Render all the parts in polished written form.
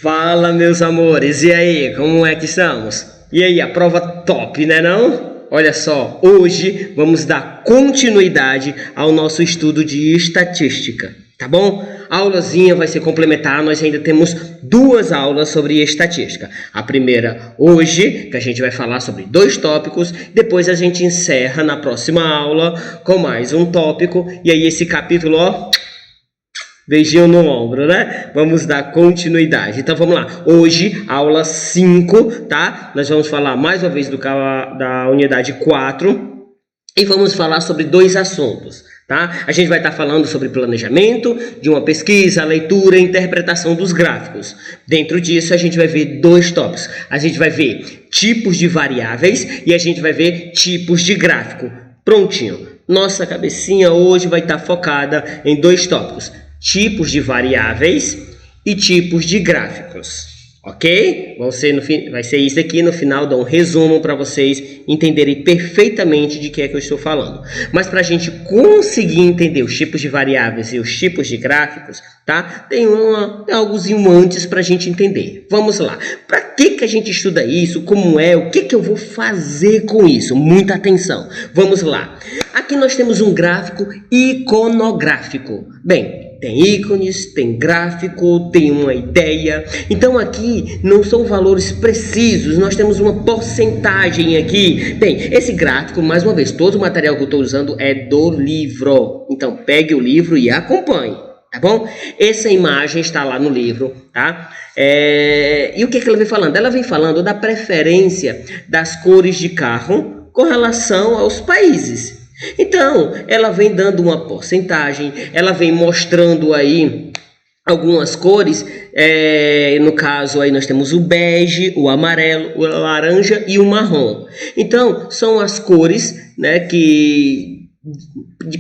Fala, meus amores, e aí, como é que estamos? E aí, a prova top, né não? Olha só, hoje vamos dar continuidade ao nosso estudo de estatística, tá bom? A aulazinha vai ser complementar, nós ainda temos 2 aulas sobre estatística. A primeira hoje, que a gente vai falar sobre 2 tópicos, depois a gente encerra na próxima aula com mais um tópico, e aí esse capítulo, ó, beijinho no ombro, né? Vamos dar continuidade. Então vamos lá. Hoje, aula 5, tá? Nós vamos falar mais uma vez da unidade 4 e vamos falar sobre 2 assuntos, tá? A gente vai estar falando sobre planejamento de uma pesquisa, leitura e interpretação dos gráficos. Dentro disso, a gente vai ver 2 tópicos. A gente vai ver tipos de variáveis e a gente vai ver tipos de gráfico. Prontinho. Nossa cabecinha hoje vai estar focada em 2 tópicos. Tipos de variáveis e tipos de gráficos, ok? Vai ser isso aqui no final, dar um resumo para vocês entenderem perfeitamente de que é que eu estou falando. Mas para a gente conseguir entender os tipos de variáveis e os tipos de gráficos, tá? Tem algozinho antes para a gente entender. Vamos lá. Para que a gente estuda isso? Como é? O que eu vou fazer com isso? Muita atenção. Vamos lá. Aqui nós temos um gráfico iconográfico. Bem, tem ícones, tem gráfico, tem uma ideia. Então aqui não são valores precisos, nós temos uma porcentagem aqui. Bem, esse gráfico, mais uma vez, todo o material que eu estou usando é do livro. Então pegue o livro e acompanhe, tá bom? Essa imagem está lá no livro, tá? E o que ela vem falando? Ela vem falando da preferência das cores de carro com relação aos países. Então, ela vem dando uma porcentagem, ela vem mostrando aí algumas cores, no caso aí nós temos o bege, o amarelo, o laranja e o marrom. Então, são as cores, né, de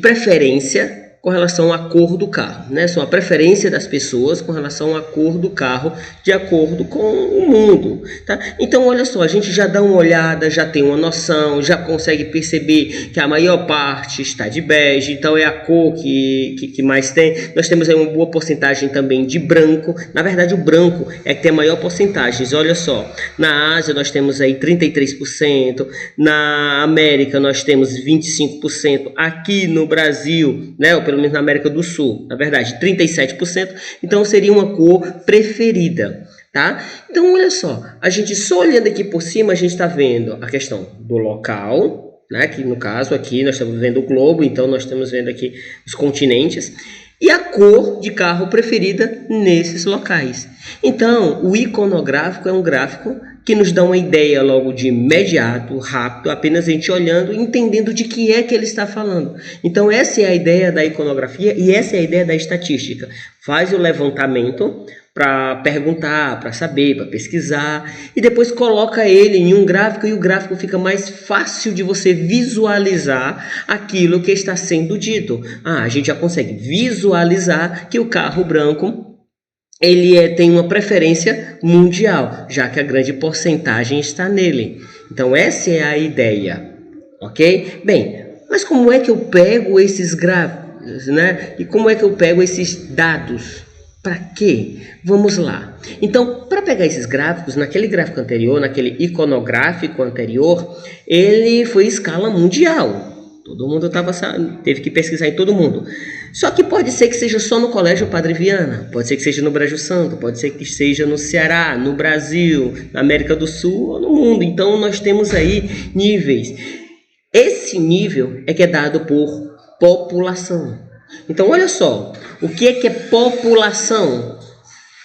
preferência com relação à cor do carro, né? São a preferência das pessoas com relação à cor do carro de acordo com o mundo, tá? Então, olha só, a gente já dá uma olhada, já tem uma noção, já consegue perceber que a maior parte está de bege, então é a cor que mais tem. Nós temos aí uma boa porcentagem também de branco. Na verdade, o branco é que tem a maior porcentagem. Olha só, na Ásia nós temos aí 33%, na América nós temos 25%, aqui no Brasil, né, ou pelo menos na América do Sul, na verdade, 37%, então seria uma cor preferida, tá? Então, olha só, a gente só olhando aqui por cima, a gente está vendo a questão do local, né, que no caso aqui nós estamos vendo o globo, então nós estamos vendo aqui os continentes, e a cor de carro preferida nesses locais. Então, o iconográfico é um gráfico que nos dá uma ideia logo de imediato, rápido, apenas a gente olhando e entendendo de que é que ele está falando. Então, essa é a ideia da iconografia e essa é a ideia da estatística. Faz o levantamento para perguntar, para saber, para pesquisar e depois coloca ele em um gráfico e o gráfico fica mais fácil de você visualizar aquilo que está sendo dito. A gente já consegue visualizar que o carro branco ele tem uma preferência mundial, já que a grande porcentagem está nele. Então essa é a ideia, ok? Bem, mas como é que eu pego esses gráficos, né? E como é que eu pego esses dados? Para quê? Vamos lá. Então, para pegar esses gráficos, naquele gráfico anterior, naquele iconográfico anterior, ele foi em escala mundial. Todo mundo teve que pesquisar em todo mundo. Só que pode ser que seja só no Colégio Padre Viana, pode ser que seja no Brejo Santo, pode ser que seja no Ceará, no Brasil, na América do Sul ou no mundo. Então, nós temos aí níveis. Esse nível é que é dado por população. Então, olha só, o que é população?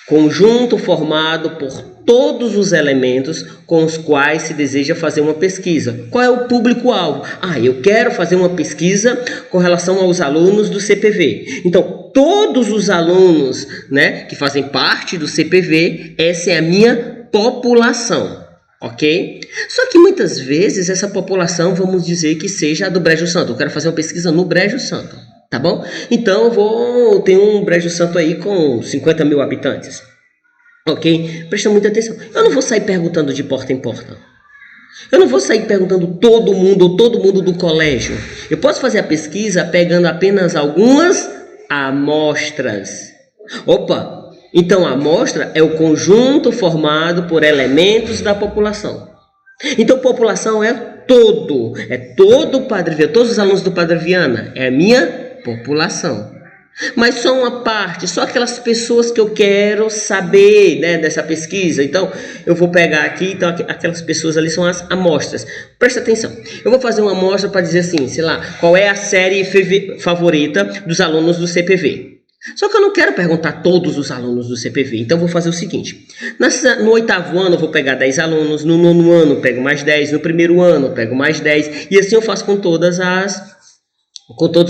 Conjunto formado por todos os elementos com os quais se deseja fazer uma pesquisa. Qual é o público-alvo? Eu quero fazer uma pesquisa com relação aos alunos do CPV. Então, todos os alunos, né, que fazem parte do CPV, essa é a minha população. Ok? Só que muitas vezes essa população, vamos dizer que seja a do Brejo Santo. Eu quero fazer uma pesquisa no Brejo Santo. Tá bom? Então eu tenho um Brejo Santo aí com 50 mil habitantes. Ok? Presta muita atenção. Eu não vou sair perguntando de porta em porta. Eu não vou sair perguntando todo mundo do colégio. Eu posso fazer a pesquisa pegando apenas algumas amostras. Opa! Então, a amostra é o conjunto formado por elementos da população. Então, população é todo o Padre Viana, todos os alunos do Padre Viana, é a minha população. Mas só uma parte, só aquelas pessoas que eu quero saber, né, dessa pesquisa. Então, eu vou pegar aqui, então aquelas pessoas ali são as amostras. Presta atenção, eu vou fazer uma amostra para dizer assim, sei lá, qual é a série favorita dos alunos do CPV. Só que eu não quero perguntar todos os alunos do CPV, então eu vou fazer o seguinte. No 8º ano eu vou pegar 10 alunos, no 9º ano eu pego mais 10, no 1º ano eu pego mais 10, e assim eu faço com todos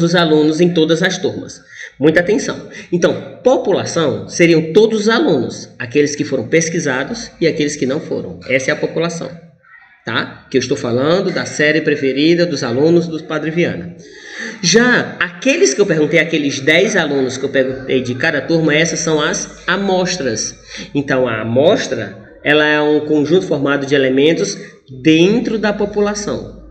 os alunos em todas as turmas. Muita atenção. Então, população seriam todos os alunos, aqueles que foram pesquisados e aqueles que não foram. Essa é a população, tá? Que eu estou falando da série preferida dos alunos do Padre Viana. Já aqueles que eu perguntei, aqueles 10 alunos que eu perguntei de cada turma, essas são as amostras. Então, a amostra, ela é um conjunto formado de elementos dentro da população.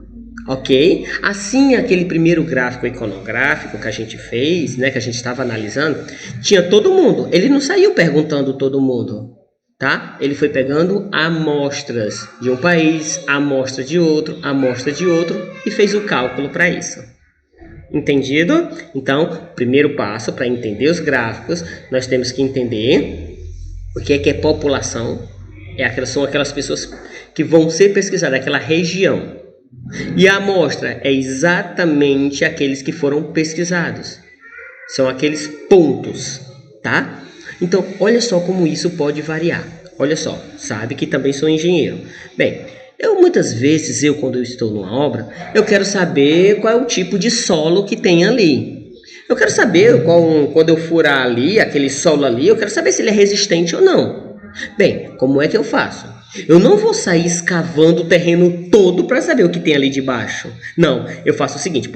Ok? Assim, aquele primeiro gráfico iconográfico que a gente fez, né, que a gente estava analisando, tinha todo mundo. Ele não saiu perguntando todo mundo, tá? Ele foi pegando amostras de um país, amostra de outro e fez o cálculo para isso. Entendido? Então, primeiro passo para entender os gráficos, nós temos que entender o que é população. São aquelas pessoas que vão ser pesquisadas, aquela região. E a amostra é exatamente aqueles que foram pesquisados. São aqueles pontos, tá? Então, olha só como isso pode variar. Olha só, sabe que também sou engenheiro. Bem, muitas vezes, quando eu estou numa obra, eu quero saber qual é o tipo de solo que tem ali. Eu quero saber quando eu furar ali, aquele solo ali, eu quero saber se ele é resistente ou não. Bem, como é que eu faço? Eu não vou sair escavando o terreno todo para saber o que tem ali debaixo. Não, eu faço o seguinte,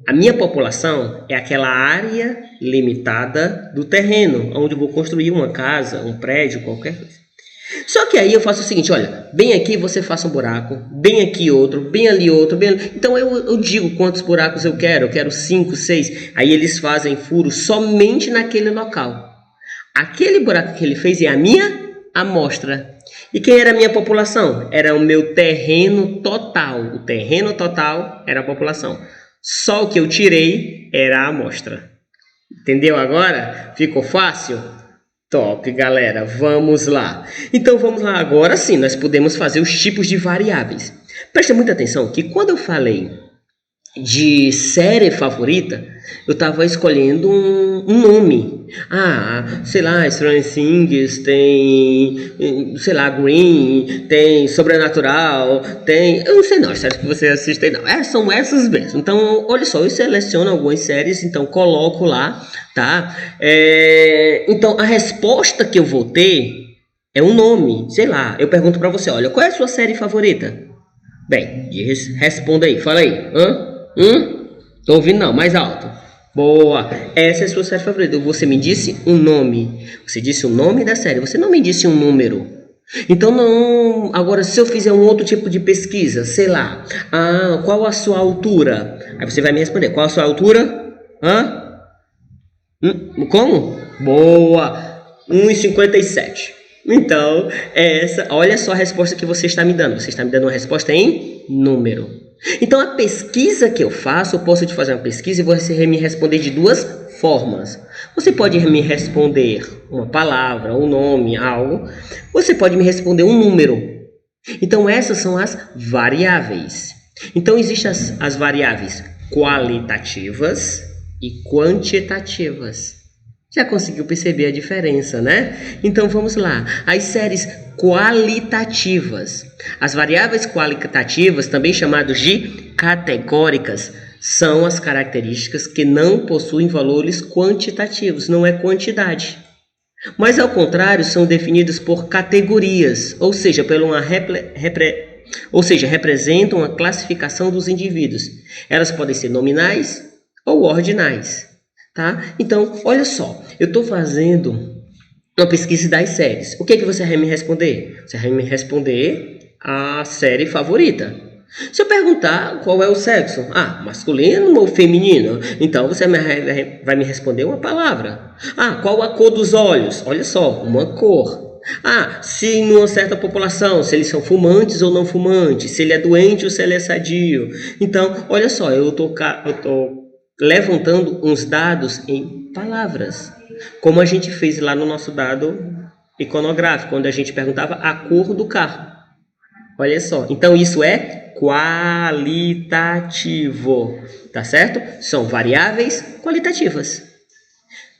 a minha população é aquela área limitada do terreno, onde eu vou construir uma casa, um prédio, qualquer coisa. Só que aí eu faço o seguinte, olha, bem aqui você faça um buraco, bem aqui outro, bem ali outro, bem ali. Então eu digo quantos buracos eu quero 5, 6. Aí eles fazem furos somente naquele local. Aquele buraco que ele fez é a minha amostra. E quem era a minha população? Era o meu terreno total. O terreno total era a população. Só o que eu tirei era a amostra. Entendeu agora? Ficou fácil? Top, galera. Vamos lá. Então, vamos lá. Agora sim, nós podemos fazer os tipos de variáveis. Presta muita atenção que quando eu falei de série favorita, eu estava escolhendo um nome. Sei lá, Stranger Things, tem, sei lá, Green, tem Sobrenatural, tem... Eu não sei não, as séries que você assiste não. São essas mesmo. Então, olha só, eu seleciono algumas séries, então coloco lá, tá? Então, a resposta que eu vou ter é um nome, sei lá. Eu pergunto pra você, olha, qual é a sua série favorita? Bem, responda aí, fala aí. Tô ouvindo não, mais alto. Boa, essa é a sua série favorita. Você me disse um nome. Você disse o nome da série, você não me disse um número. Então não. Agora, se eu fizer um outro tipo de pesquisa, sei lá, qual a sua altura? Aí você vai me responder, qual a sua altura? Como? Boa, 1,57. Então, olha só a resposta que você está me dando. Você está me dando uma resposta em número. Então, a pesquisa que eu faço, eu posso te fazer uma pesquisa e você me responder de duas formas. Você pode me responder uma palavra, um nome, algo. Você pode me responder um número. Então, essas são as variáveis. Então, existem as variáveis qualitativas e quantitativas. Já conseguiu perceber a diferença, né? Então, vamos lá. As séries qualitativas. As variáveis qualitativas, também chamadas de categóricas, são as características que não possuem valores quantitativos, não é quantidade. Mas, ao contrário, são definidas por categorias, ou seja, representam a classificação dos indivíduos. Elas podem ser nominais ou ordinais. Tá? Então, olha só, eu estou fazendo uma pesquisa das séries. O que você vai me responder? Você vai me responder a série favorita. Se eu perguntar qual é o sexo, masculino ou feminino, então você vai me responder uma palavra. Qual a cor dos olhos? Olha só, uma cor. Se em uma certa população, se eles são fumantes ou não fumantes, se ele é doente ou se ele é sadio. Então, olha só, eu tô levantando uns dados em palavras, como a gente fez lá no nosso dado iconográfico, quando a gente perguntava a cor do carro. Olha só, então isso é qualitativo, tá certo? São variáveis qualitativas.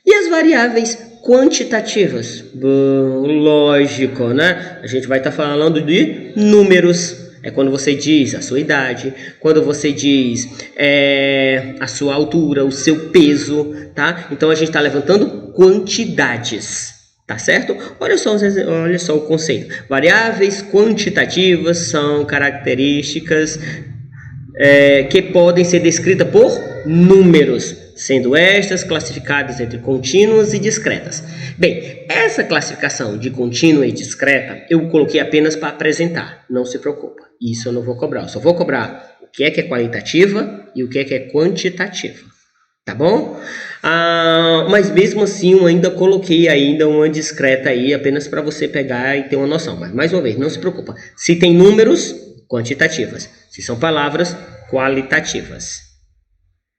E as variáveis quantitativas? Bom, lógico, né? A gente vai estar falando de números. É quando você diz a sua idade, quando você diz a sua altura, o seu peso, tá? Então a gente está levantando quantidades. Tá certo? Olha só o conceito. Variáveis quantitativas são características que podem ser descritas por números, sendo estas classificadas entre contínuas e discretas. Bem, essa classificação de contínua e discreta eu coloquei apenas para apresentar. Não se preocupa, isso eu não vou cobrar. Eu só vou cobrar o que é qualitativa e o que é quantitativa. Tá bom? Mas mesmo assim eu ainda coloquei uma discreta aí apenas para você pegar e ter uma noção. Mas mais uma vez, não se preocupa. Se tem números, quantitativas. Se são palavras, qualitativas.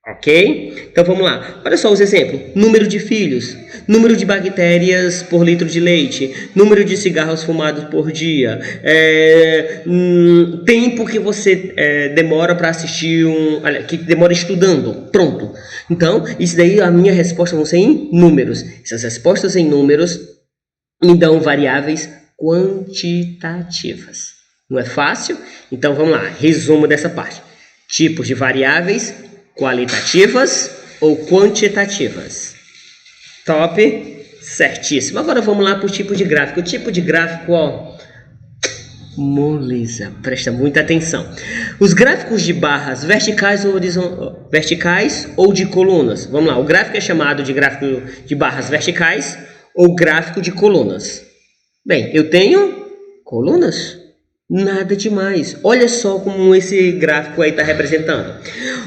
Ok? Então vamos lá. Olha só os exemplos. Número de filhos, número de bactérias por litro de leite, número de cigarros fumados por dia, tempo que você demora para assistir que demora estudando. Pronto. Então, isso daí a minha resposta vão ser em números. Essas respostas em números me dão variáveis quantitativas. Não é fácil? Então vamos lá. Resumo dessa parte. Tipos de variáveis qualitativas ou quantitativas. Top? Certíssimo. Agora vamos lá para o tipo de gráfico. O tipo de gráfico, moleza, presta muita atenção. Os gráficos de barras verticais ou de colunas. Vamos lá, o gráfico é chamado de gráfico de barras verticais ou gráfico de colunas. Bem, eu tenho colunas. Nada demais. Olha só como esse gráfico aí está representando.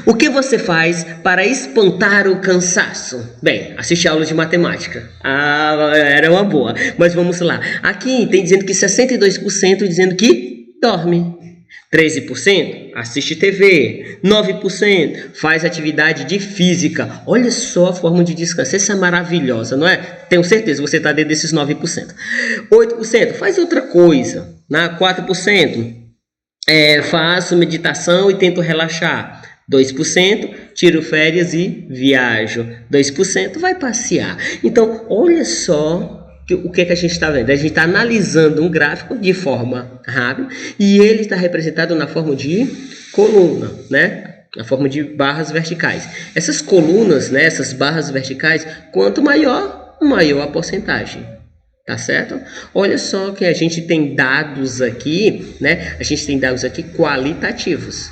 O que você faz para espantar o cansaço? Bem, assiste a aula de matemática. Era uma boa. Mas vamos lá. Aqui tem dizendo que 62% dizendo que dorme. 13% assiste TV. 9% faz atividade de física. Olha só a forma de descanso. Essa é maravilhosa, não é? Tenho certeza que você está dentro desses 9%. 8% faz outra coisa. 4% faço meditação e tento relaxar. 2% tiro férias e viajo. 2% vai passear. Então, olha só o que a gente está vendo. A gente está analisando um gráfico de forma rápida e ele está representado na forma de coluna, né? Na forma de barras verticais. Essas colunas, né? Essas barras verticais, quanto maior a porcentagem. Tá certo? Olha só que a gente tem dados aqui, né? A gente tem dados aqui qualitativos.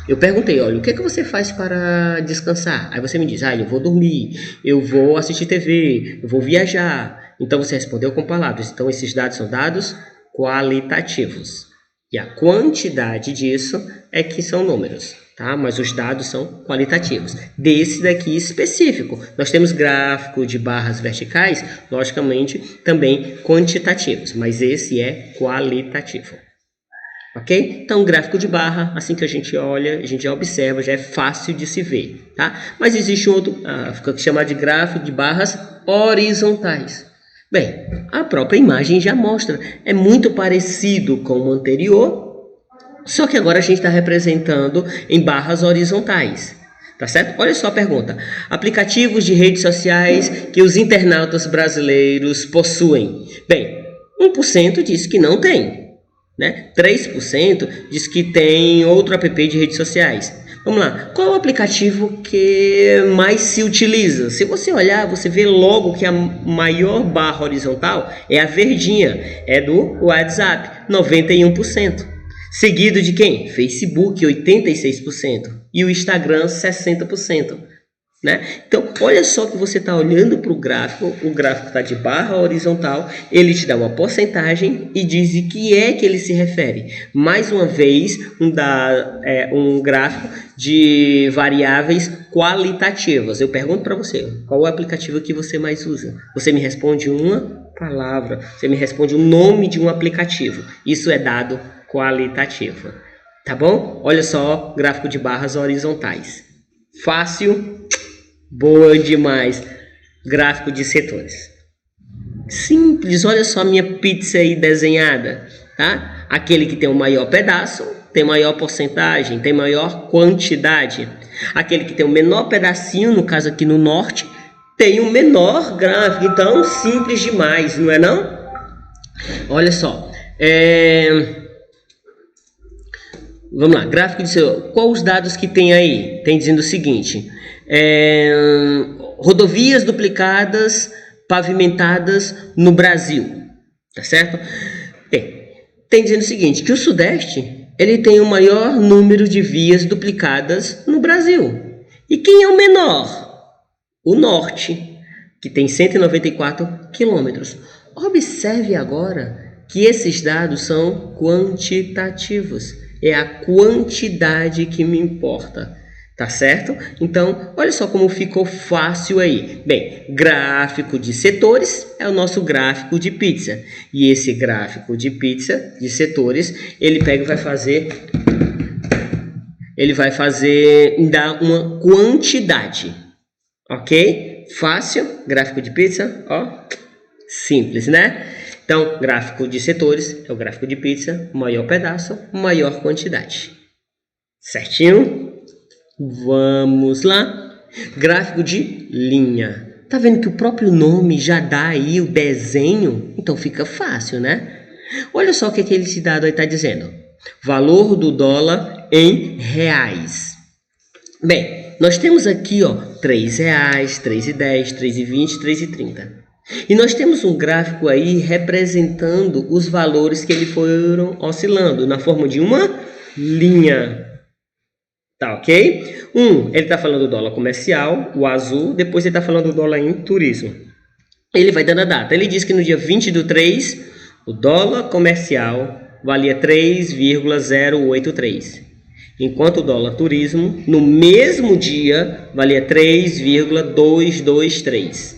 Eu perguntei, olha, o que é que você faz para descansar? Aí você me diz, eu vou dormir, eu vou assistir TV, eu vou viajar. Então você respondeu com palavras. Então esses dados são dados qualitativos. E a quantidade disso é que são números, tá? Mas os dados são qualitativos. Desse daqui específico, nós temos gráfico de barras verticais, logicamente também quantitativos, mas esse é qualitativo. Ok? Então, gráfico de barra, assim que a gente olha, a gente já observa, já é fácil de se ver, tá? Mas existe um outro, fica chamado de gráfico de barras horizontais. Bem, a própria imagem já mostra, é muito parecido com o anterior, só que agora a gente está representando em barras horizontais, tá certo? Olha só a pergunta. Aplicativos de redes sociais que os internautas brasileiros possuem. Bem, 1% diz que não tem. Né? 3% diz que tem outro app de redes sociais. Vamos lá, qual é o aplicativo que mais se utiliza? Se você olhar, você vê logo que a maior barra horizontal é a verdinha, é do WhatsApp, 91%. Seguido de quem? Facebook, 86%. E o Instagram, 60%. né? Então, olha só que você está olhando para o gráfico está de barra horizontal, ele te dá uma porcentagem e diz de que é que ele se refere. Mais uma vez, um gráfico de variáveis qualitativas. Eu pergunto para você, qual o aplicativo que você mais usa? Você me responde uma palavra, você me responde o nome de um aplicativo. Isso é dado qualitativo, tá bom? Olha só, gráfico de barras horizontais. Fácil, boa demais. Gráfico de setores. Simples, olha só a minha pizza aí desenhada, tá? Aquele que tem o maior pedaço, tem maior porcentagem, tem maior quantidade. Aquele que tem o menor pedacinho, no caso aqui no norte, tem o menor gráfico. Então, simples demais, não é não? Olha só. Vamos lá, gráfico de setor. Qual os dados que tem aí? Tem dizendo o seguinte: rodovias duplicadas, pavimentadas no Brasil, tá certo? Tem dizendo o seguinte, que o Sudeste, ele tem o maior número de vias duplicadas no Brasil. E quem é o menor? O Norte, que tem 194 quilômetros. Observe agora que esses dados são quantitativos. É a quantidade que me importa. Tá certo? Então, olha só como ficou fácil aí. Bem, gráfico de setores é o nosso gráfico de pizza. E esse gráfico de pizza, de setores, ele pega e vai dar uma quantidade. Ok? Fácil? Gráfico de pizza, ó. Simples, né? Então, gráfico de setores é o gráfico de pizza, maior pedaço, maior quantidade. Certinho? Vamos lá. Gráfico de linha. Tá vendo que o próprio nome já dá aí o desenho? Então fica fácil, né? Olha só o que esse dado aí está dizendo. Valor do dólar em reais. Bem, nós temos aqui, ó, R$3, R$3,10, R$3,20, R$3,30. E nós temos um gráfico aí representando os valores que eles foram oscilando na forma de uma linha. Tá, ok? Ele está falando do dólar comercial, o azul, depois ele está falando do dólar em turismo. Ele vai dando a data. Ele diz que no dia 20/3, o dólar comercial valia 3,083. Enquanto o dólar turismo, no mesmo dia, valia 3,223.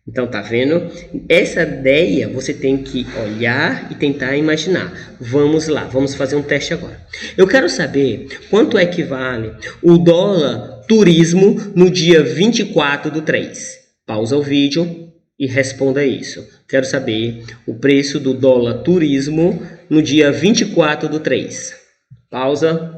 Então, tá vendo? Essa ideia você tem que olhar e tentar imaginar. Vamos lá, vamos fazer um teste agora. Eu quero saber quanto equivale o dólar turismo no dia 24/3. Pausa o vídeo e responda isso. Quero saber o preço do dólar turismo no dia 24/3. Pausa.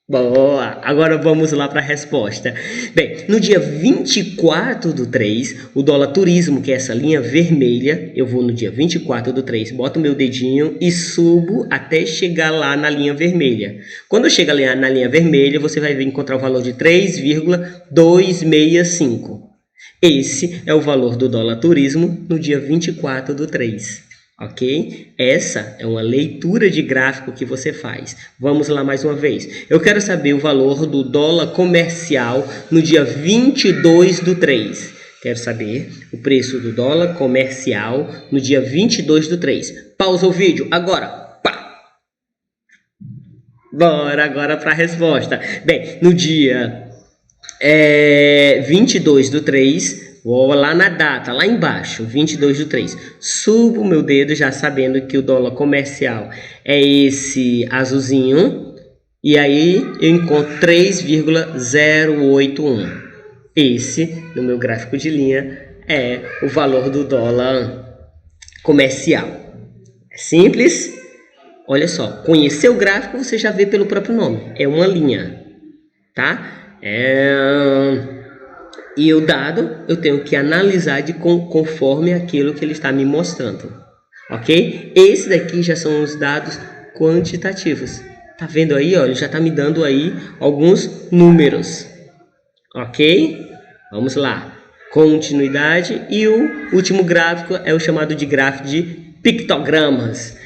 Boa! Agora vamos lá para a resposta. Bem, no dia 24/3, o dólar turismo, que é essa linha vermelha, eu vou no dia 24/3, boto o meu dedinho e subo até chegar lá na linha vermelha. Quando eu chegar na linha vermelha, você vai encontrar o valor de 3,265. Esse é o valor do dólar turismo no dia 24/3. Ok? Essa é uma leitura de gráfico que você faz. Vamos lá mais uma vez. Eu quero saber o valor do dólar comercial no dia 22/3. Quero saber o preço do dólar comercial no dia 22/3. Pausa o vídeo agora. Pá! Bora agora para a resposta. Bem, no dia 22/3... Vou lá na data, lá embaixo, 22/3. Subo o meu dedo já sabendo que o dólar comercial é esse azulzinho. E aí eu encontro 3,081. Esse, no meu gráfico de linha, é o valor do dólar comercial. É simples? Olha só, conhecer o gráfico você já vê pelo próprio nome. É uma linha, tá? E o dado eu tenho que analisar conforme aquilo que ele está me mostrando. Ok? Esse daqui já são os dados quantitativos. Tá vendo aí? Ó, ele já está me dando aí alguns números. Ok? Vamos lá. Continuidade. E o último gráfico é o chamado de gráfico de pictogramas.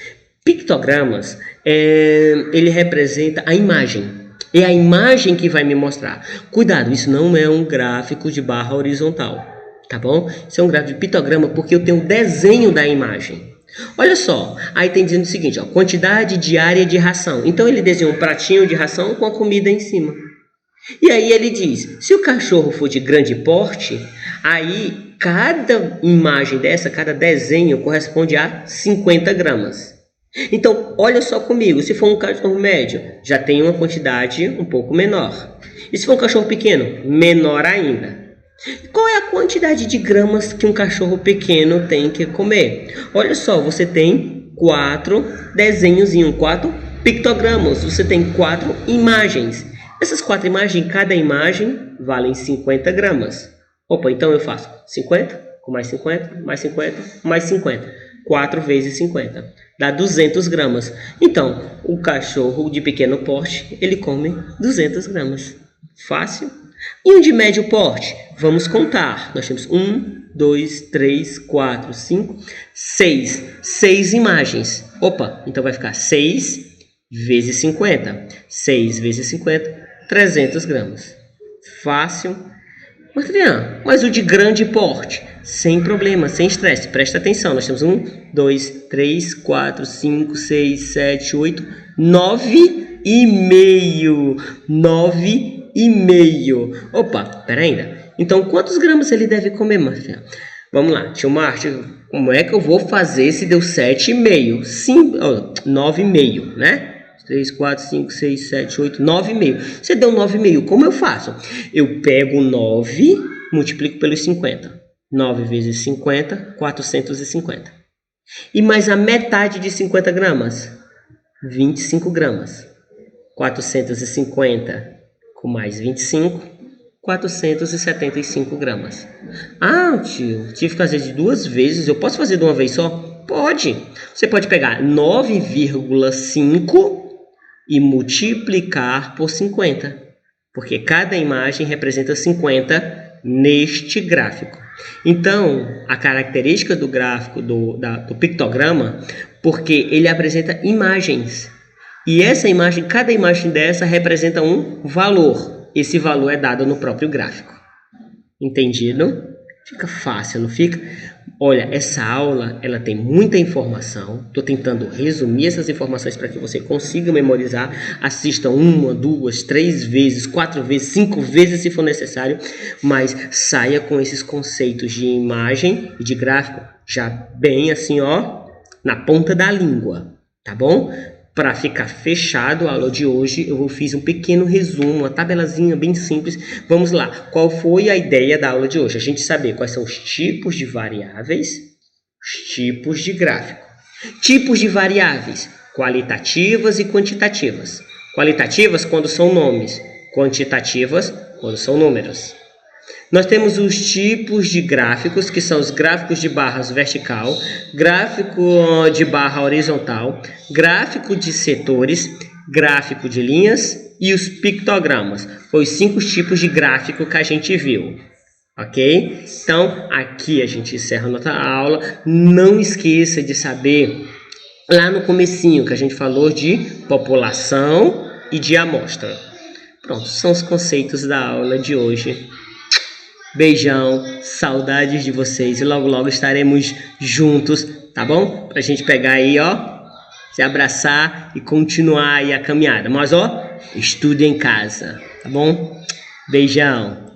Pictogramas, ele representa a imagem. É a imagem que vai me mostrar. Cuidado, isso não é um gráfico de barra horizontal, tá bom? Isso é um gráfico de pictograma porque eu tenho o desenho da imagem. Olha só, aí tem dizendo o seguinte, ó, quantidade diária de ração. Então ele desenhou um pratinho de ração com a comida em cima. E aí ele diz, se o cachorro for de grande porte, aí cada imagem dessa, cada desenho corresponde a 50 gramas. Então, olha só comigo, se for um cachorro médio, já tem uma quantidade um pouco menor. E se for um cachorro pequeno, menor ainda. Qual é a quantidade de gramas que um cachorro pequeno tem que comer? Olha só, você tem 4 desenhos, 4 pictogramas, você tem 4 imagens. Essas 4 imagens, cada imagem valem 50 gramas. Opa, então eu faço 50, com mais 50, mais 50, mais 50. 4 vezes 50. Dá 200 gramas. Então, o cachorro de pequeno porte, ele come 200 gramas. Fácil. E um de médio porte? Vamos contar. Nós temos 1, 2, 3, 4, 5, 6. 6 imagens. Opa, então vai ficar 6 vezes 50. 6 vezes 50, 300 gramas. Fácil. Mas o de grande porte? Sem problema, sem estresse. Presta atenção, nós temos 1, 2, 3, 4, 5, 6, 7, 8, 9 e meio. 9 e meio. Opa, pera ainda. Então, quantos gramas ele deve comer, Marcia? Vamos lá, tio Márcio, como é que eu vou fazer se deu 7,5? 9,5, né? 3, 4, 5, 6, 7, 8, 9,5. Você deu 9,5, como eu faço? Eu pego 9, multiplico pelos 50. 9 vezes 50, 450. E mais a metade de 50 gramas? 25 gramas. 450 com mais 25, 475 gramas. Ah, tio, tive que fazer de 2 vezes. Eu posso fazer de uma vez só? Pode. Você pode pegar 9,5 e multiplicar por 50. Porque cada imagem representa 50 neste gráfico. Então, a característica do gráfico, do pictograma, porque ele apresenta imagens. E essa imagem, cada imagem dessa representa um valor. Esse valor é dado no próprio gráfico. Entendido? Fica fácil, não fica? Olha, essa aula, ela tem muita informação. Estou tentando resumir essas informações para que você consiga memorizar. Assista 1, 2, 3 vezes, 4 vezes, 5 vezes se for necessário. Mas saia com esses conceitos de imagem e de gráfico já bem assim, ó, na ponta da língua. Tá bom? Para ficar fechado a aula de hoje, eu fiz um pequeno resumo, uma tabelazinha bem simples. Vamos lá, qual foi a ideia da aula de hoje? A gente saber quais são os tipos de variáveis, os tipos de gráfico. Tipos de variáveis, qualitativas e quantitativas. Qualitativas quando são nomes, quantitativas quando são números. Nós temos os tipos de gráficos, que são os gráficos de barras vertical, gráfico de barra horizontal, gráfico de setores, gráfico de linhas e os pictogramas. Foi os 5 tipos de gráfico que a gente viu. Ok? Então, aqui a gente encerra a nossa aula. Não esqueça de saber, lá no comecinho, que a gente falou de população e de amostra. Pronto, são os conceitos da aula de hoje. Beijão, saudades de vocês e logo logo estaremos juntos, tá bom? Pra gente pegar aí, ó, se abraçar e continuar aí a caminhada. Mas, ó, estude em casa, tá bom? Beijão.